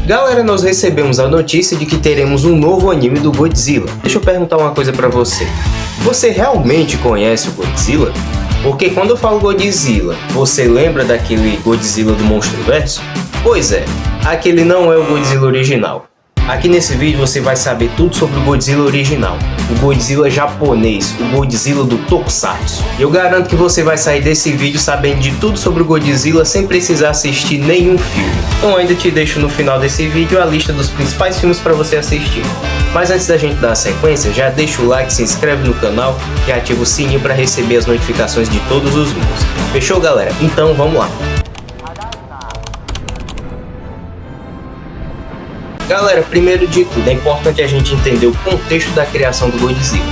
Galera, nós recebemos a notícia de que teremos um novo anime do Godzilla. Deixa eu perguntar uma coisa pra você. Você realmente conhece o Godzilla? Porque quando eu falo Godzilla, você lembra daquele Godzilla do Monsterverso? Pois é, aquele não é o Godzilla original. Aqui nesse vídeo você vai saber tudo sobre o Godzilla original, o Godzilla japonês, o Godzilla do Tokusatsu. Eu garanto que você vai sair desse vídeo sabendo de tudo sobre o Godzilla sem precisar assistir nenhum filme. Então ainda te deixo no final desse vídeo a lista dos principais filmes para você assistir. Mas antes da gente dar a sequência, já deixa o like, se inscreve no canal e ativa o sininho para receber as notificações de todos os vídeos. Fechou, galera? Então vamos lá! Galera, primeiro de tudo, é importante a gente entender o contexto da criação do Godzilla.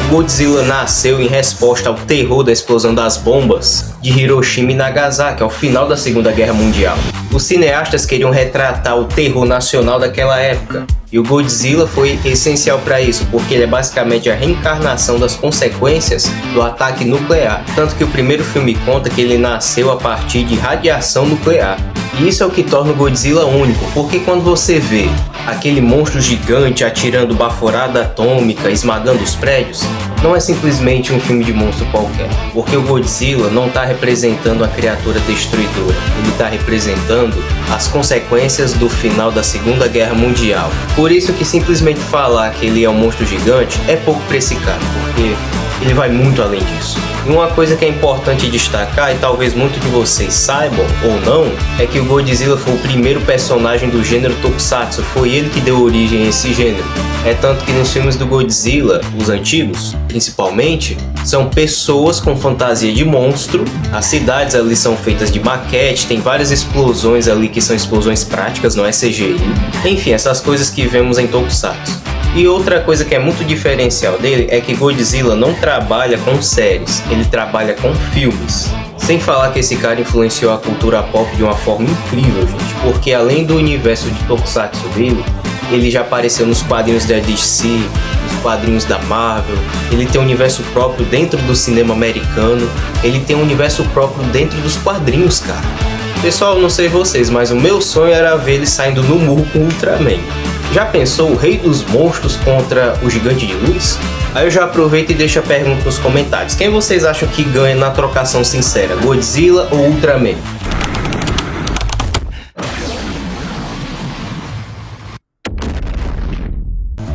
O Godzilla nasceu em resposta ao terror da explosão das bombas de Hiroshima e Nagasaki ao final da Segunda Guerra Mundial. Os cineastas queriam retratar o terror nacional daquela época, e o Godzilla foi essencial para isso, porque ele é basicamente a reencarnação das consequências do ataque nuclear. Tanto que o primeiro filme conta que ele nasceu a partir de radiação nuclear. E isso é o que torna o Godzilla único, porque quando você vê aquele monstro gigante atirando baforada atômica, esmagando os prédios, não é simplesmente um filme de monstro qualquer, porque o Godzilla não está representando a criatura destruidora, ele está representando as consequências do final da Segunda Guerra Mundial. Por isso que simplesmente falar que ele é um monstro gigante é pouco pra esse cara, porque ele vai muito além disso. E uma coisa que é importante destacar, e talvez muitos de vocês saibam ou não, é que o Godzilla foi o primeiro personagem do gênero Tokusatsu, foi ele que deu origem a esse gênero. É tanto que nos filmes do Godzilla, os antigos, principalmente, são pessoas com fantasia de monstro, as cidades ali são feitas de maquete, tem várias explosões ali que são explosões práticas, não é CGI. Enfim, essas coisas que vemos em Tokusatsu. E outra coisa que é muito diferencial dele é que Godzilla não trabalha com séries, ele trabalha com filmes. Sem falar que esse cara influenciou a cultura pop de uma forma incrível, gente, porque além do universo de Tokusatsu dele, ele já apareceu nos quadrinhos da DC, nos quadrinhos da Marvel, ele tem um universo próprio dentro do cinema americano, ele tem um universo próprio dentro dos quadrinhos, cara. Pessoal, não sei vocês, mas o meu sonho era ver ele saindo no murro com o Ultraman. Já pensou o rei dos monstros contra o gigante de luz? Aí eu já aproveito e deixo a pergunta nos comentários. Quem vocês acham que ganha na trocação sincera, Godzilla ou Ultraman?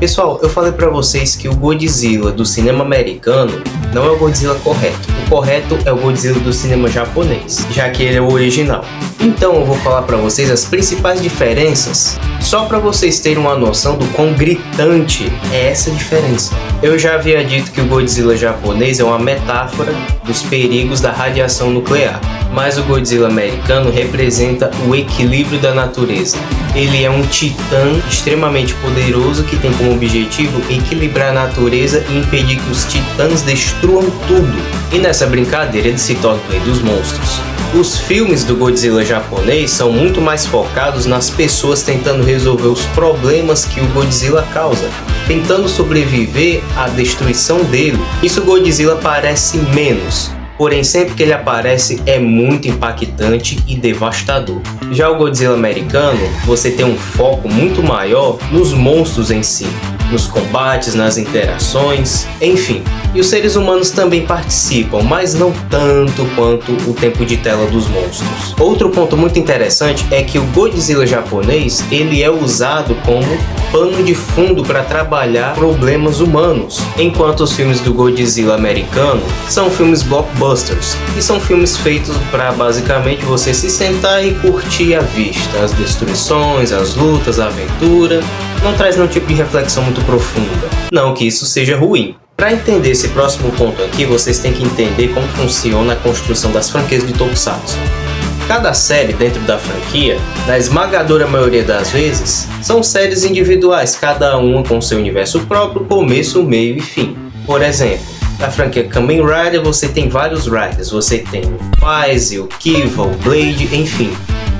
Pessoal, eu falei pra vocês que o Godzilla do cinema americano não é o Godzilla correto. O correto é o Godzilla do cinema japonês, já que ele é o original. Então eu vou falar pra vocês as principais diferenças, só pra vocês terem uma noção do quão gritante é essa diferença. Eu já havia dito que o Godzilla japonês é uma metáfora dos perigos da radiação nuclear, mas o Godzilla americano representa o equilíbrio da natureza. Ele é um titã extremamente poderoso que tem como objetivo equilibrar a natureza e impedir que os titãs destruam tudo. E nessa brincadeira ele se torna o rei dos monstros. Os filmes do Godzilla japonês são muito mais focados nas pessoas tentando resolver os problemas que o Godzilla causa, tentando sobreviver à destruição dele. Isso o Godzilla aparece menos. Porém, sempre que ele aparece é muito impactante e devastador. Já o Godzilla americano, você tem um foco muito maior nos monstros em si, nos combates, nas interações, enfim. E os seres humanos também participam, mas não tanto quanto o tempo de tela dos monstros. Outro ponto muito interessante é que o Godzilla japonês, ele é usado como pano de fundo para trabalhar problemas humanos, enquanto os filmes do Godzilla americano são filmes blockbusters, e são filmes feitos para basicamente você se sentar e curtir a vista, as destruições, as lutas, a aventura. Não traz nenhum tipo de reflexão muito profunda. Não que isso seja ruim. Para entender esse próximo ponto aqui, vocês têm que entender como funciona a construção das franquias de Tokusatsu. Cada série dentro da franquia, na esmagadora maioria das vezes, são séries individuais, cada uma com seu universo próprio, começo, meio e fim. Por exemplo, na franquia Kamen Rider você tem vários Riders, você tem o Phase, o Kiva, o Blade, enfim.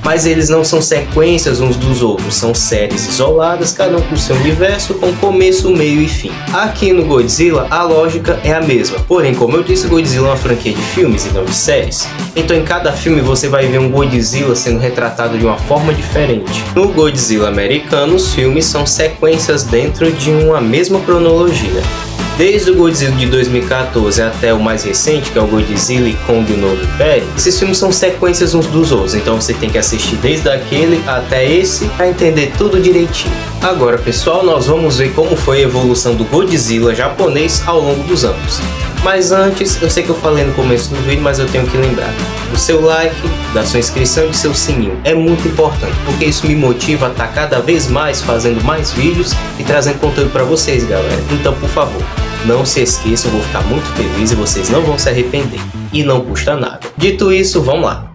mas eles não são sequências uns dos outros, são séries isoladas, cada um com seu universo, com começo, meio e fim. Aqui no Godzilla, a lógica é a mesma, porém, como eu disse, Godzilla é uma franquia de filmes e não de séries, então em cada filme você vai ver um Godzilla sendo retratado de uma forma diferente. No Godzilla americano, os filmes são sequências dentro de uma mesma cronologia. Desde o Godzilla de 2014 até o mais recente, que é o Godzilla e Kong o Novo Império, esses filmes são sequências uns dos outros, então você tem que assistir desde aquele até esse para entender tudo direitinho. Agora pessoal, nós vamos ver como foi a evolução do Godzilla japonês ao longo dos anos. Mas antes, eu sei que eu falei no começo do vídeo, mas eu tenho que lembrar do seu like, da sua inscrição e do seu sininho. É muito importante, porque isso me motiva a estar cada vez mais fazendo mais vídeos e trazendo conteúdo para vocês, galera. Então, por favor, não se esqueçam, eu vou ficar muito feliz e vocês não vão se arrepender. E não custa nada. Dito isso, vamos lá.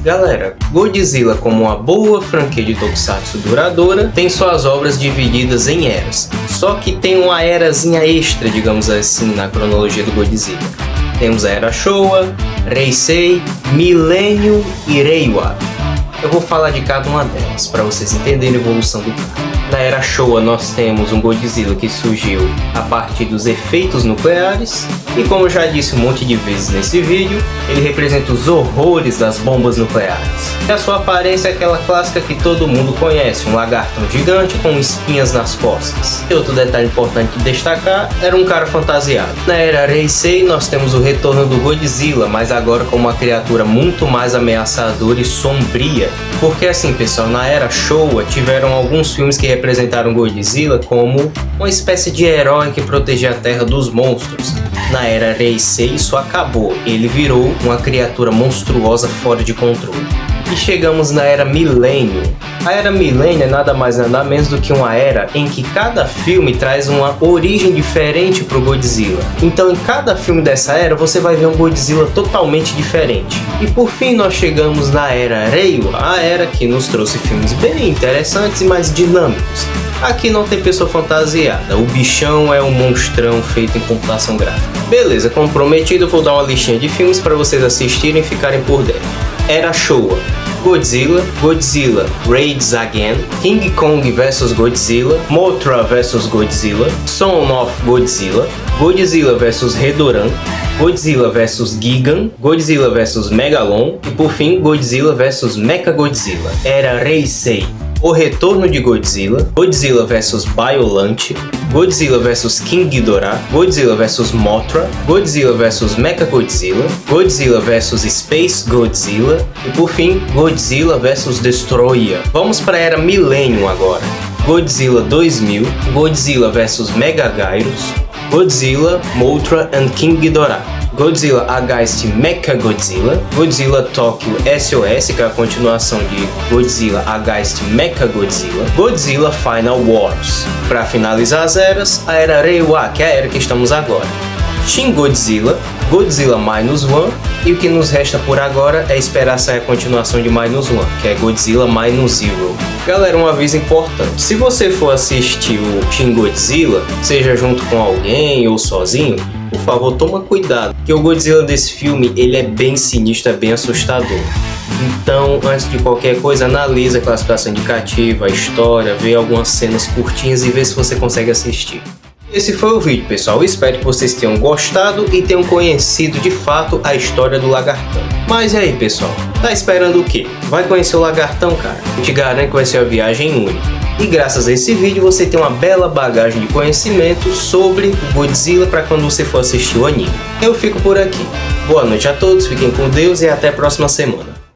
Galera, Godzilla, como uma boa franquia de Tokusatsu duradoura, tem suas obras divididas em eras. Só que tem uma erazinha extra, digamos assim, na cronologia do Godzilla. Temos a Era Showa, Heisei, Millennium e Reiwa. Eu vou falar de cada uma delas, para vocês entenderem a evolução do cara. Na Era Showa nós temos um Godzilla que surgiu a partir dos efeitos nucleares e, como eu já disse um monte de vezes nesse vídeo, ele representa os horrores das bombas nucleares. E a sua aparência é aquela clássica que todo mundo conhece, um lagartão gigante com espinhas nas costas. E outro detalhe importante de destacar, era um cara fantasiado. Na Era Heisei nós temos o retorno do Godzilla, mas agora com uma criatura muito mais ameaçadora e sombria. Porque assim pessoal, na Era Showa tiveram alguns filmes que representaram Godzilla como uma espécie de herói que protegia a Terra dos monstros. Na Era Heisei isso acabou, ele virou uma criatura monstruosa fora de controle. E chegamos na Era Millennium. A Era Millennium é nada mais nada menos do que uma era em que cada filme traz uma origem diferente para o Godzilla. Então em cada filme dessa era você vai ver um Godzilla totalmente diferente. E por fim nós chegamos na Era Reiwa, a era que nos trouxe filmes bem interessantes e mais dinâmicos. Aqui não tem pessoa fantasiada, o bichão é um monstrão feito em computação gráfica. Beleza, como prometido eu vou dar uma listinha de filmes para vocês assistirem e ficarem por dentro. Era Showa, Godzilla, Godzilla Raids Again, King Kong vs Godzilla, Mothra vs Godzilla, Son of Godzilla, Godzilla vs Hedoran, Godzilla vs Gigan, Godzilla vs Megalon e por fim Godzilla vs Mechagodzilla. Era Heisei, O Retorno de Godzilla, Godzilla vs Biollante, Godzilla vs King Ghidorah, Godzilla vs Mothra, Godzilla vs Mechagodzilla, Godzilla vs Space Godzilla e por fim Godzilla vs Destroyer. Vamos para a Era Millennium agora. Godzilla 2000, Godzilla vs Megaguirus, Godzilla, Mothra and King Ghidorah, Godzilla Against Mechagodzilla, Godzilla Tokyo SOS, que é a continuação de Godzilla Against Mechagodzilla, Godzilla Final Wars. Para finalizar as eras, a Era Reiwa, que é a era que estamos agora. Shin Godzilla, Godzilla Minus One e o que nos resta por agora é esperar sair a continuação de Minus One, que é Godzilla Minus Zero. Galera, um aviso importante, se você for assistir o Shin Godzilla, seja junto com alguém ou sozinho, por favor toma cuidado, porque o Godzilla desse filme ele é bem sinistro, é bem assustador. Então, antes de qualquer coisa, analise a classificação indicativa, a história, vê algumas cenas curtinhas e vê se você consegue assistir. Esse foi o vídeo, pessoal. Eu espero que vocês tenham gostado e tenham conhecido de fato a história do lagartão. Mas e aí, pessoal? Tá esperando o quê? Vai conhecer o lagartão, cara? Eu te garanto que vai ser uma viagem única. E graças a esse vídeo você tem uma bela bagagem de conhecimento sobre o Godzilla para quando você for assistir o anime. Eu fico por aqui. Boa noite a todos, fiquem com Deus e até a próxima semana.